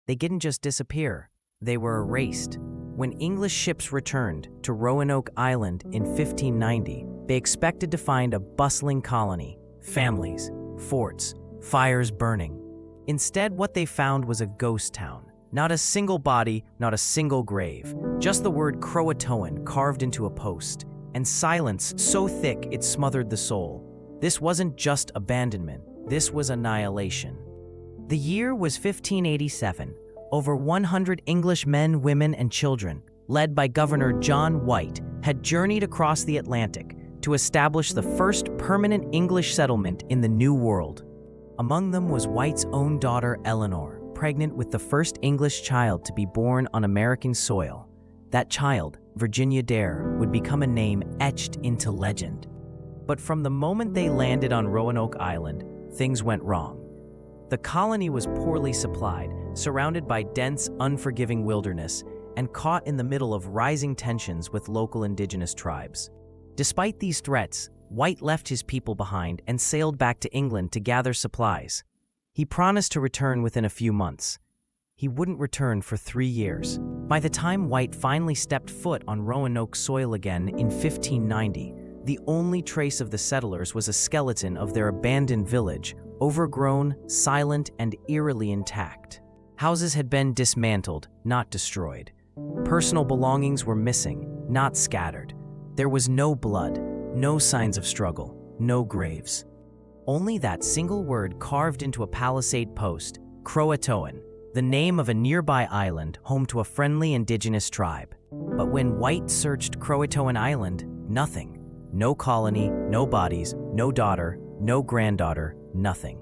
They didn't just disappear, they were erased. When English ships returned to Roanoke Island in 1590, they expected to find a bustling colony, families, forts, fires burning. Instead, what they found was a ghost town. Not a single body, not a single grave, just the word Croatoan carved into a post, and silence so thick it smothered the soul. This wasn't just abandonment, this was annihilation. The year was 1587. Over 100 English men, women, and children, led by Governor John White, had journeyed across the Atlantic to establish the first permanent English settlement in the New World. Among them was White's own daughter, Eleanor, pregnant with the first English child to be born on American soil. That child, Virginia Dare, would become a name etched into legend. But from the moment they landed on Roanoke Island, things went wrong. The colony was poorly supplied, surrounded by dense, unforgiving wilderness, and caught in the middle of rising tensions with local indigenous tribes. Despite these threats, White left his people behind and sailed back to England to gather supplies. He promised to return within a few months. He wouldn't return for 3 years. By the time White finally stepped foot on Roanoke soil again in 1590, the only trace of the settlers was a skeleton of their abandoned village, overgrown, silent, and eerily intact. Houses had been dismantled, not destroyed. Personal belongings were missing, not scattered. There was no blood, no signs of struggle, no graves. Only that single word carved into a palisade post, Croatoan, the name of a nearby island home to a friendly indigenous tribe. But when White searched Croatoan Island, nothing. No colony, no bodies, no daughter, no granddaughter, nothing.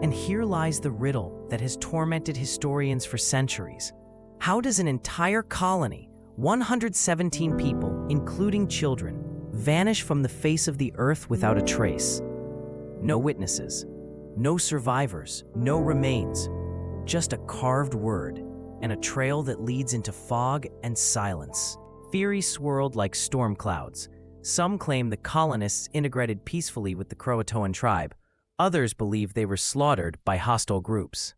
And here lies the riddle that has tormented historians for centuries. How does an entire colony, 117 people, including children, vanish from the face of the earth without a trace? No witnesses, no survivors, no remains, just a carved word and a trail that leads into fog and silence. Theories swirled like storm clouds. Some claim the colonists integrated peacefully with the Croatoan tribe. Others believe they were slaughtered by hostile groups.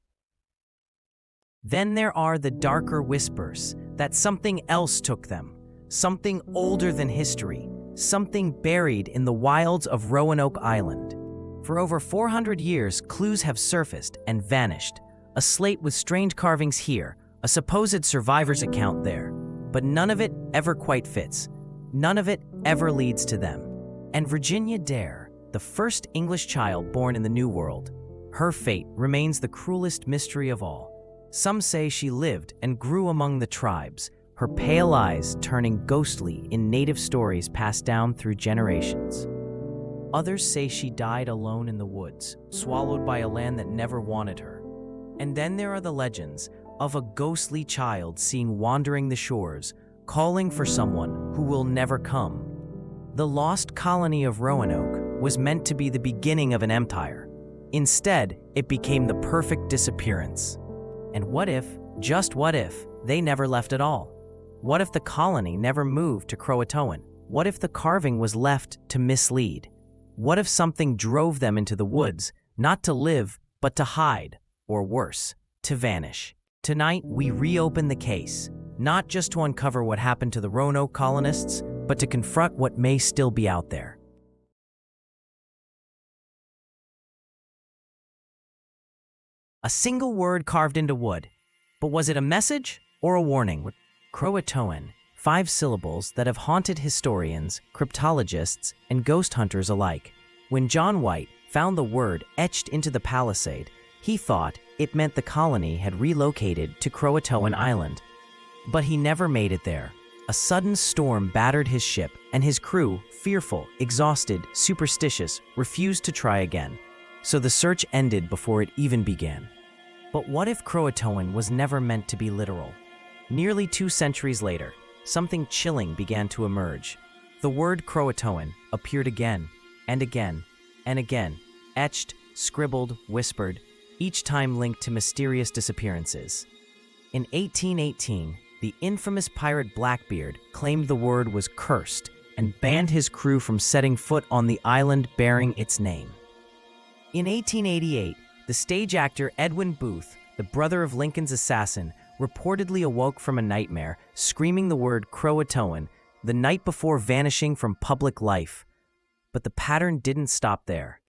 Then there are the darker whispers that something else took them, something older than history, something buried in the wilds of Roanoke Island. For over 400 years, clues have surfaced and vanished. A slate with strange carvings here, a supposed survivor's account there. But none of it ever quite fits. None of it ever leads to them. And Virginia Dare, the first English child born in the New World, her fate remains the cruelest mystery of all. Some say she lived and grew among the tribes, her pale eyes turning ghostly in native stories passed down through generations. Others say she died alone in the woods, swallowed by a land that never wanted her. And then there are the legends of a ghostly child seen wandering the shores, calling for someone who will never come. The lost colony of Roanoke was meant to be the beginning of an empire. Instead, it became the perfect disappearance. And what if, just what if, they never left at all? What if the colony never moved to Croatoan? What if the carving was left to mislead? What if something drove them into the woods, not to live, but to hide, or worse, to vanish? Tonight, we reopen the case, not just to uncover what happened to the Roanoke colonists, but to confront what may still be out there. A single word carved into wood. But was it a message or a warning? Croatoan, 5 syllables that have haunted historians, cryptologists, and ghost hunters alike. When John White found the word etched into the palisade, he thought it meant the colony had relocated to Croatoan Island. But he never made it there. A sudden storm battered his ship, and his crew, fearful, exhausted, superstitious, refused to try again. So the search ended before it even began. But what if Croatoan was never meant to be literal? Nearly 2 centuries later, something chilling began to emerge. The word Croatoan appeared again, and again, and again, etched, scribbled, whispered, each time linked to mysterious disappearances. In 1818, the infamous pirate Blackbeard claimed the word was cursed and banned his crew from setting foot on the island bearing its name. In 1888, the stage actor Edwin Booth the brother of Lincoln's assassin, reportedly awoke from a nightmare, screaming the word Croatoan the night before vanishing from public life. But the pattern didn't stop there.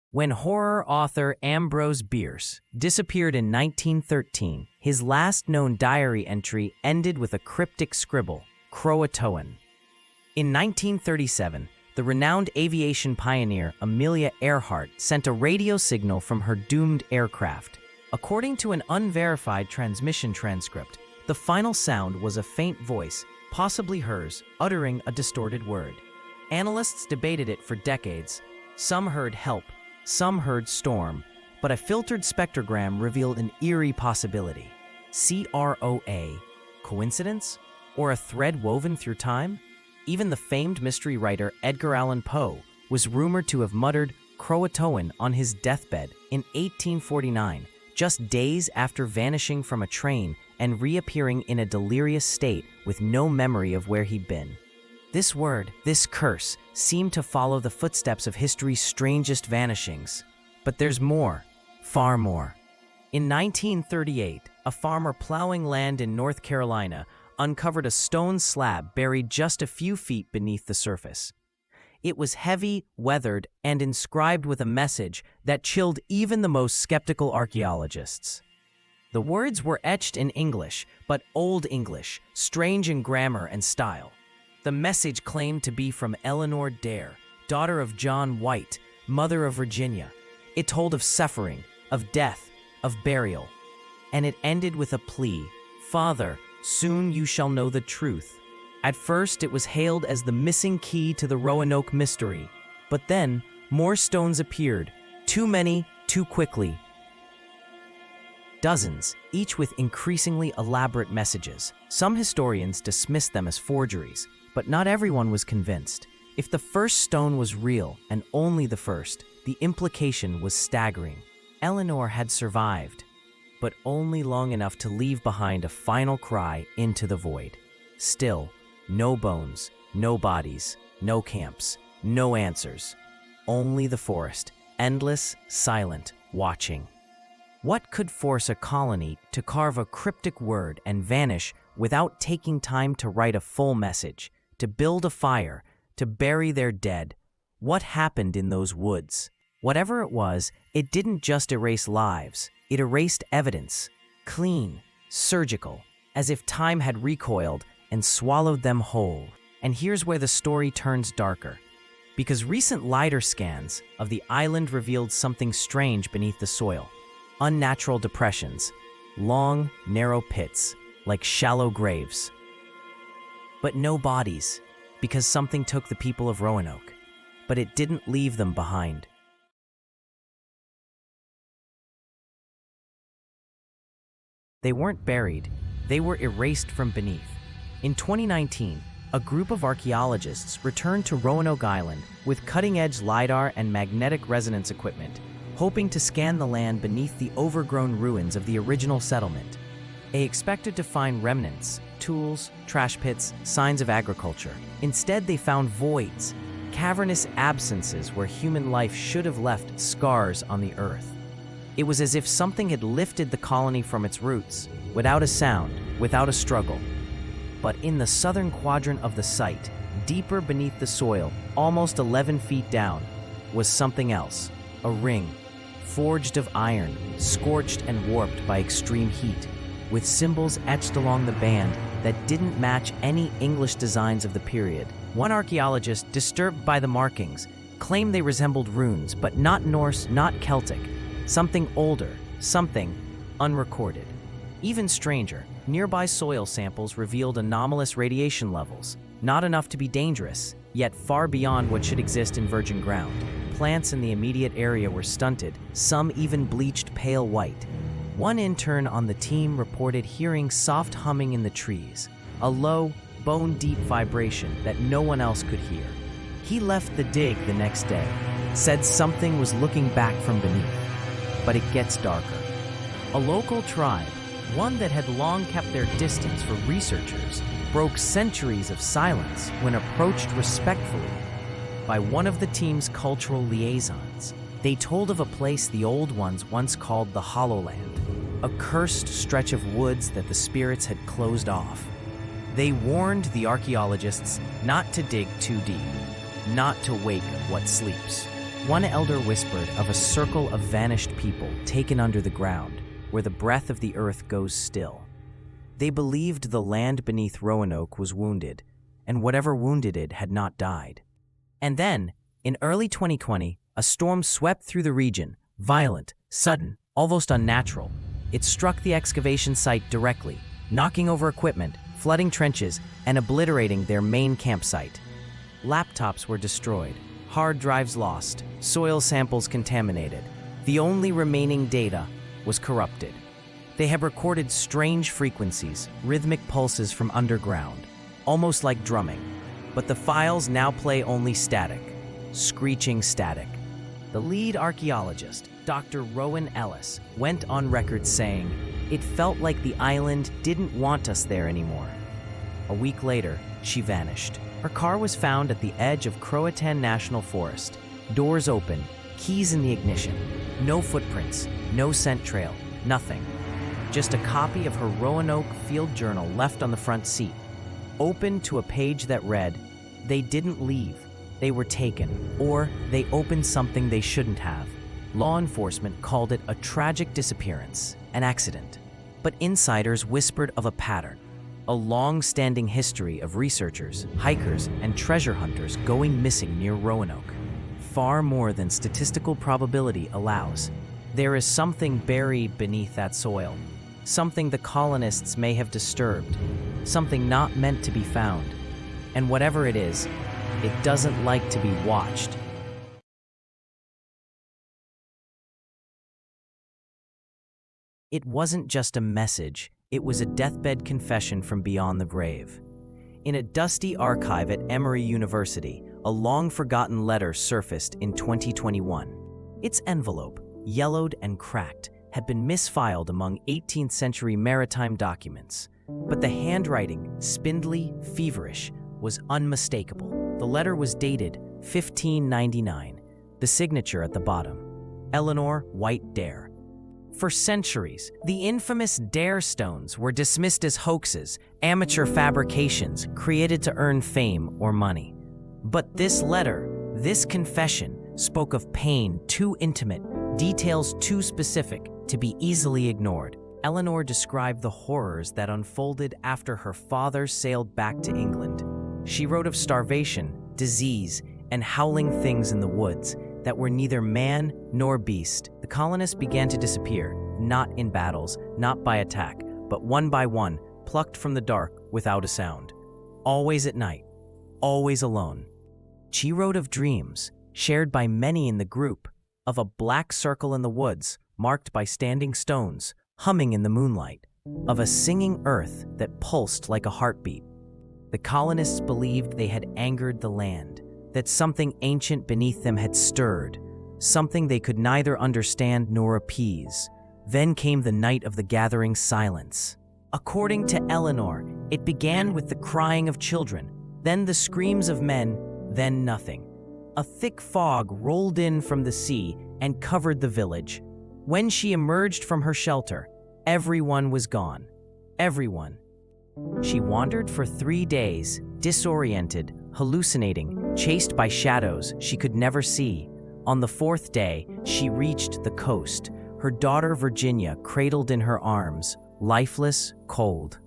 When horror author Ambrose Bierce disappeared in 1913, his last known diary entry ended with a cryptic scribble, Croatoan. In 1937, the renowned aviation pioneer Amelia Earhart sent a radio signal from her doomed aircraft. According to an unverified transmission transcript, the final sound was a faint voice, possibly hers, uttering a distorted word. Analysts debated it for decades. Some heard help, some heard storm, but a filtered spectrogram revealed an eerie possibility. CROA? Coincidence? Or a thread woven through time? Even the famed mystery writer Edgar Allan Poe was rumored to have muttered Croatoan on his deathbed in 1849, just days after vanishing from a train and reappearing in a delirious state with no memory of where he'd been. This word, this curse, seemed to follow the footsteps of history's strangest vanishings. But there's more, far more. In 1938, a farmer plowing land in North Carolina uncovered a stone slab buried just a few feet beneath the surface. It was heavy, weathered, and inscribed with a message that chilled even the most skeptical archaeologists. The words were etched in English, but Old English, strange in grammar and style. The message claimed to be from Eleanor Dare, daughter of John White, mother of Virginia. It told of suffering, of death, of burial. And it ended with a plea, "Father, soon you shall know the truth." At first, it was hailed as the missing key to the Roanoke mystery. But then, more stones appeared, too many, too quickly. Dozens, each with increasingly elaborate messages. Some historians dismissed them as forgeries, but not everyone was convinced. If the first stone was real, and only the first, the implication was staggering. Eleanor had survived, but only long enough to leave behind a final cry into the void. Still, no bones, no bodies, no camps, no answers. Only the forest, endless, silent, watching. What could force a colony to carve a cryptic word and vanish without taking time to write a full message, to build a fire, to bury their dead? What happened in those woods? Whatever it was, it didn't just erase lives. It erased evidence, clean, surgical, as if time had recoiled and swallowed them whole. And here's where the story turns darker. Because recent LiDAR scans of the island revealed something strange beneath the soil. Unnatural depressions, long, narrow pits, like shallow graves. But no bodies, because something took the people of Roanoke. But it didn't leave them behind. They weren't buried, they were erased from beneath. In 2019, a group of archaeologists returned to Roanoke Island with cutting-edge LiDAR and magnetic resonance equipment, hoping to scan the land beneath the overgrown ruins of the original settlement. They expected to find remnants, tools, trash pits, signs of agriculture. Instead, they found voids, cavernous absences where human life should have left scars on the earth. It was as if something had lifted the colony from its roots, without a sound, without a struggle. But in the southern quadrant of the site, deeper beneath the soil, almost 11 feet down, was something else, a ring, forged of iron, scorched and warped by extreme heat, with symbols etched along the band that didn't match any English designs of the period. One archaeologist, disturbed by the markings, claimed they resembled runes, but not Norse, not Celtic, something older, something unrecorded. Even stranger, nearby soil samples revealed anomalous radiation levels, not enough to be dangerous, yet far beyond what should exist in virgin ground. Plants in the immediate area were stunted, some even bleached pale white. One intern on the team reported hearing soft humming in the trees, a low, bone-deep vibration that no one else could hear. He left the dig the next day, said something was looking back from beneath. But it gets darker. A local tribe, one that had long kept their distance for researchers, broke centuries of silence when approached respectfully by one of the team's cultural liaisons. They told of a place the old ones once called the Hollow Land, a cursed stretch of woods that the spirits had closed off. They warned the archaeologists not to dig too deep, not to wake what sleeps. One elder whispered of a circle of vanished people taken under the ground, where the breath of the earth goes still. They believed the land beneath Roanoke was wounded, and whatever wounded it had not died. And then, in early 2020, a storm swept through the region, violent, sudden, almost unnatural. It struck the excavation site directly, knocking over equipment, flooding trenches, and obliterating their main campsite. Laptops were destroyed, hard drives lost, soil samples contaminated. The only remaining data was corrupted. They had recorded strange frequencies, rhythmic pulses from underground, almost like drumming. But the files now play only static, screeching static. The lead archaeologist, Dr. Rowan Ellis, went on record saying, "It felt like the island didn't want us there anymore." A week later, she vanished. Her car was found at the edge of Croatoan National Forest. Doors open, keys in the ignition. No footprints, no scent trail, nothing. Just a copy of her Roanoke field journal left on the front seat. Open to a page that read, "They didn't leave. They were taken, or they opened something they shouldn't have." Law enforcement called it a tragic disappearance, an accident. But insiders whispered of a pattern, a long-standing history of researchers, hikers, and treasure hunters going missing near Roanoke. Far more than statistical probability allows. There is something buried beneath that soil, something the colonists may have disturbed, something not meant to be found. And whatever it is, it doesn't like to be watched. It wasn't just a message, it was a deathbed confession from beyond the grave. In a dusty archive at Emory University, a long-forgotten letter surfaced in 2021. Its envelope, yellowed and cracked, had been misfiled among 18th century maritime documents. But the handwriting, spindly, feverish, was unmistakable. The letter was dated 1599, the signature at the bottom, Eleanor White Dare. For centuries, the infamous Dare stones were dismissed as hoaxes, amateur fabrications created to earn fame or money. But this letter, this confession, spoke of pain too intimate, details too specific to be easily ignored. Eleanor described the horrors that unfolded after her father sailed back to England. She wrote of starvation, disease, and howling things in the woods that were neither man nor beast. The colonists began to disappear, not in battles, not by attack, but one by one, plucked from the dark without a sound. Always at night, always alone. She wrote of dreams, shared by many in the group, of a black circle in the woods, marked by standing stones, humming in the moonlight, of a singing earth that pulsed like a heartbeat. The colonists believed they had angered the land, that something ancient beneath them had stirred, something they could neither understand nor appease. Then came the night of the gathering silence. According to Eleanor, it began with the crying of children, then the screams of men, then nothing. A thick fog rolled in from the sea and covered the village. When she emerged from her shelter, everyone was gone. Everyone. She wandered for 3 days, disoriented, hallucinating, chased by shadows she could never see. On the 4th day, she reached the coast, her daughter Virginia cradled in her arms, lifeless, cold.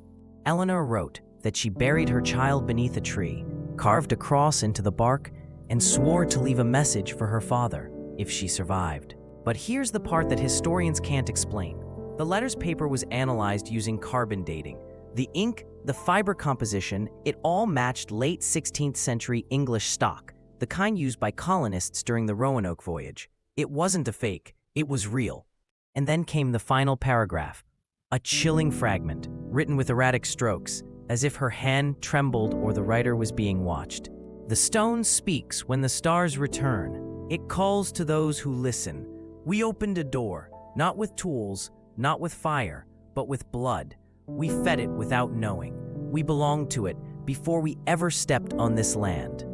Eleanor wrote that she buried her child beneath a tree, carved a cross into the bark, and swore to leave a message for her father if she survived. But here's the part that historians can't explain. The letter's paper was analyzed using carbon dating. The ink, the fiber composition, it all matched late 16th century English stock, the kind used by colonists during the Roanoke voyage. It wasn't a fake, it was real. And then came the final paragraph, a chilling fragment, written with erratic strokes, as if her hand trembled or the writer was being watched. "The stone speaks when the stars return. It calls to those who listen. We opened a door, not with tools, not with fire, but with blood. We fed it without knowing. We belonged to it before we ever stepped on this land."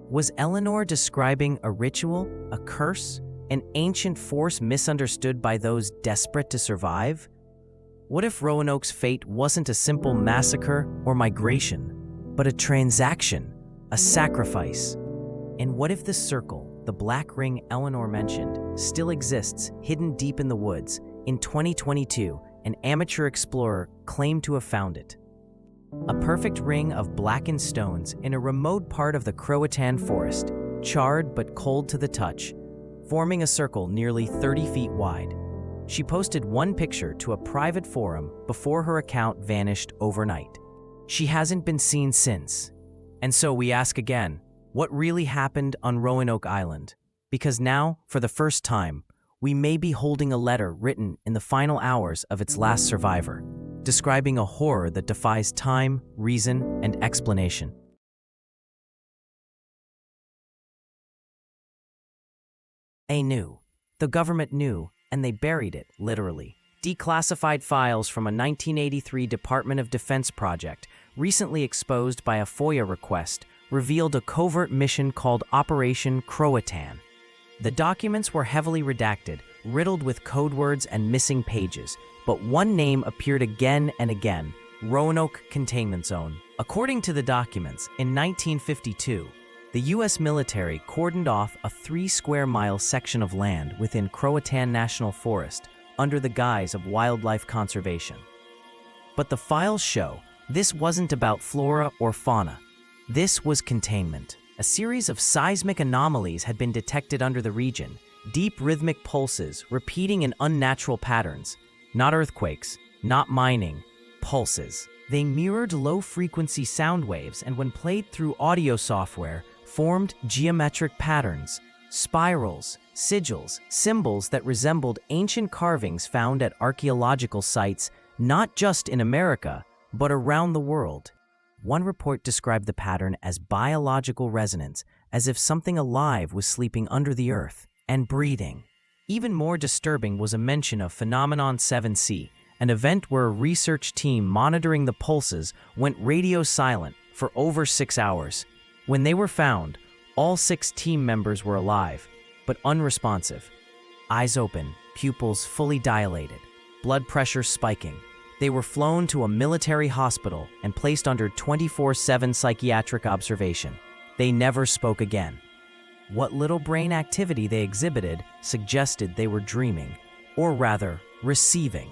Was Eleanor describing a ritual, a curse, An ancient force misunderstood by those desperate to survive? What if Roanoke's fate wasn't a simple massacre or migration, but a transaction, a sacrifice? And what if the circle, the black ring Eleanor mentioned, still exists hidden deep in the woods? In 2022, an amateur explorer claimed to have found it. A perfect ring of blackened stones in a remote part of the Croatoan forest, charred but cold to the touch, forming a circle nearly 30 feet wide. She posted one picture to a private forum before her account vanished overnight. She hasn't been seen since. And so we ask again, what really happened on Roanoke Island? Because now, for the first time, we may be holding a letter written in the final hours of its last survivor, describing a horror that defies time, reason, and explanation. They knew. The government knew, and they buried it, literally. Declassified files from a 1983 Department of Defense project, recently exposed by a FOIA request, revealed a covert mission called Operation Croatoan. The documents were heavily redacted, riddled with code words and missing pages, but one name appeared again and again: Roanoke Containment Zone. According to the documents, in 1952, the U.S. military cordoned off a 3-square-mile section of land within Croatoan National Forest under the guise of wildlife conservation. But the files show this wasn't about flora or fauna. This was containment. A series of seismic anomalies had been detected under the region, deep rhythmic pulses repeating in unnatural patterns. Not earthquakes, not mining, pulses. They mirrored low-frequency sound waves and when played through audio software, formed geometric patterns, spirals, sigils, symbols that resembled ancient carvings found at archaeological sites not just in America, but around the world. One report described the pattern as biological resonance, as if something alive was sleeping under the earth and breathing. Even more disturbing was a mention of Phenomenon 7C, an event where a research team monitoring the pulses went radio silent for over 6 hours. When they were found, all 6 team members were alive, but unresponsive. Eyes open, pupils fully dilated, blood pressure spiking. They were flown to a military hospital and placed under 24/7 psychiatric observation. They never spoke again. What little brain activity they exhibited suggested they were dreaming, or rather, receiving.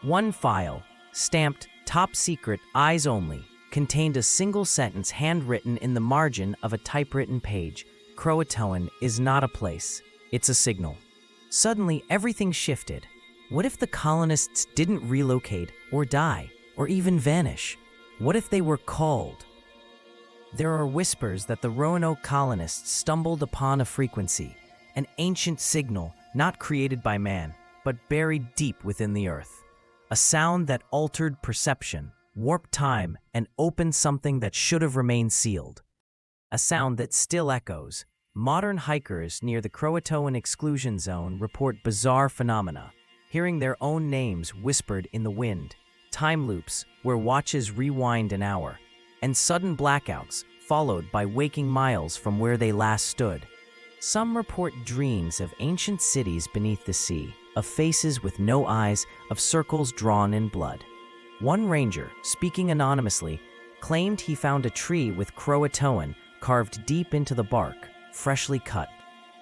One file, stamped "Top Secret, Eyes Only," contained a single sentence handwritten in the margin of a typewritten page: "Croatoan is not a place, it's a signal." Suddenly, everything shifted. What if the colonists didn't relocate or die or even vanish? What if they were called? There are whispers that the Roanoke colonists stumbled upon a frequency, an ancient signal not created by man, but buried deep within the earth. A sound that altered perception, warped time, and opened something that should have remained sealed. A sound that still echoes. Modern hikers near the Croatoan exclusion zone report bizarre phenomena, hearing their own names whispered in the wind, time loops where watches rewind an hour, and sudden blackouts followed by waking miles from where they last stood. Some report dreams of ancient cities beneath the sea, of faces with no eyes, of circles drawn in blood. One ranger, speaking anonymously, claimed he found a tree with Croatoan carved deep into the bark, freshly cut.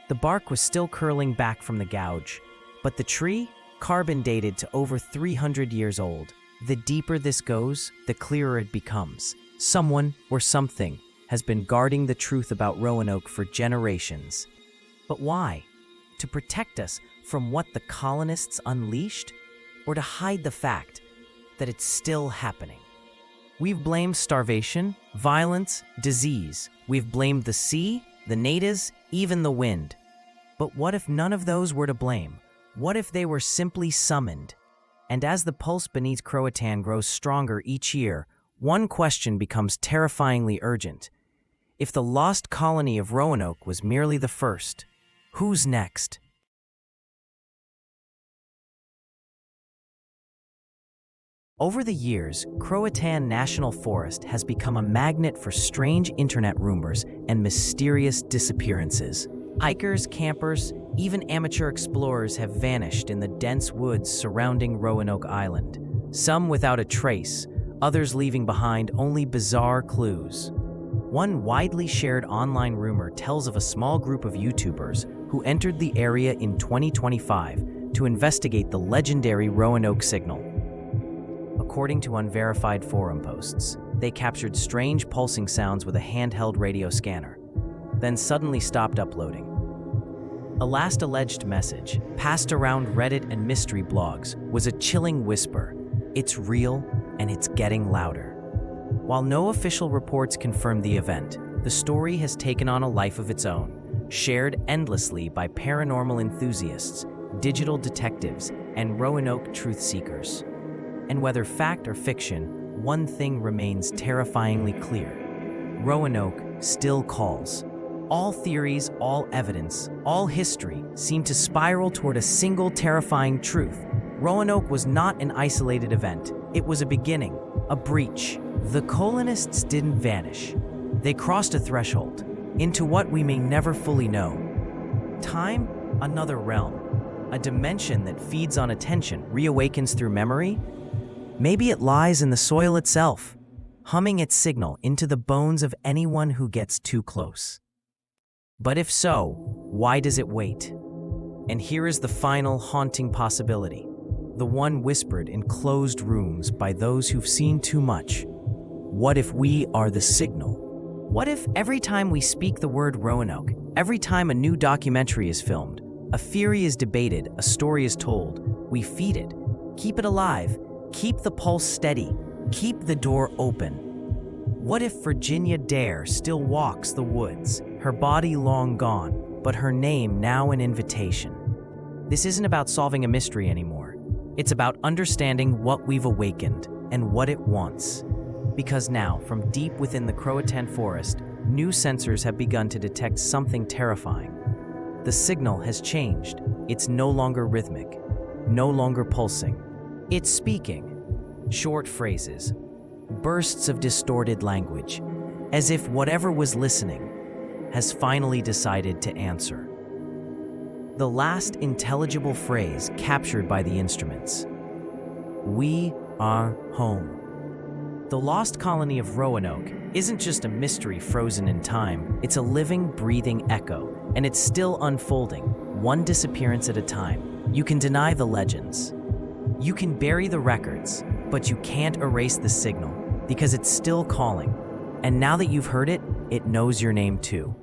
The bark was still curling back from the gouge, but the tree, carbon dated to over 300 years old. The deeper this goes, the clearer it becomes. Someone or something has been guarding the truth about Roanoke for generations. But why? To protect us from what the colonists unleashed? Or to hide the fact that it's still happening? We've blamed starvation, violence, disease. We've blamed the sea, the natives, even the wind. But what if none of those were to blame? What if they were simply summoned? And as the pulse beneath Croatoan grows stronger each year, one question becomes terrifyingly urgent. If the lost colony of Roanoke was merely the first, who's next? Over the years, Croatoan National Forest has become a magnet for strange internet rumors and mysterious disappearances. Hikers, campers, even amateur explorers have vanished in the dense woods surrounding Roanoke Island, some without a trace, others leaving behind only bizarre clues. One widely shared online rumor tells of a small group of YouTubers who entered the area in 2025 to investigate the legendary Roanoke signal. According to unverified forum posts, they captured strange pulsing sounds with a handheld radio scanner, then suddenly stopped uploading. A last alleged message, passed around Reddit and mystery blogs, was a chilling whisper. It's real, and it's getting louder. While no official reports confirm the event, the story has taken on a life of its own, shared endlessly by paranormal enthusiasts, digital detectives, and Roanoke truth seekers. And whether fact or fiction, one thing remains terrifyingly clear. Roanoke still calls. All theories, all evidence, all history seem to spiral toward a single terrifying truth. Roanoke was not an isolated event. It was a beginning, a breach. The colonists didn't vanish. They crossed a threshold into what we may never fully know. Time, another realm, a dimension that feeds on attention, reawakens through memory. Maybe it lies in the soil itself, humming its signal into the bones of anyone who gets too close. But if so, why does it wait? And here is the final haunting possibility, the one whispered in closed rooms by those who've seen too much. What if we are the signal? What if every time we speak the word Roanoke, every time a new documentary is filmed, a theory is debated, a story is told, we feed it, keep it alive, keep the pulse steady, keep the door open? What if Virginia Dare still walks the woods, her body long gone, but her name now an invitation? This isn't about solving a mystery anymore. It's about understanding what we've awakened and what it wants. Because now, from deep within the Croatoan forest, new sensors have begun to detect something terrifying. The signal has changed. It's no longer rhythmic, no longer pulsing. It's speaking. Short phrases, bursts of distorted language, as if whatever was listening has finally decided to answer. The last intelligible phrase captured by the instruments. We are home. The lost colony of Roanoke isn't just a mystery frozen in time, it's a living, breathing echo, and it's still unfolding, one disappearance at a time. You can deny the legends. You can bury the records, but you can't erase the signal, because it's still calling. And now that you've heard it, it knows your name too.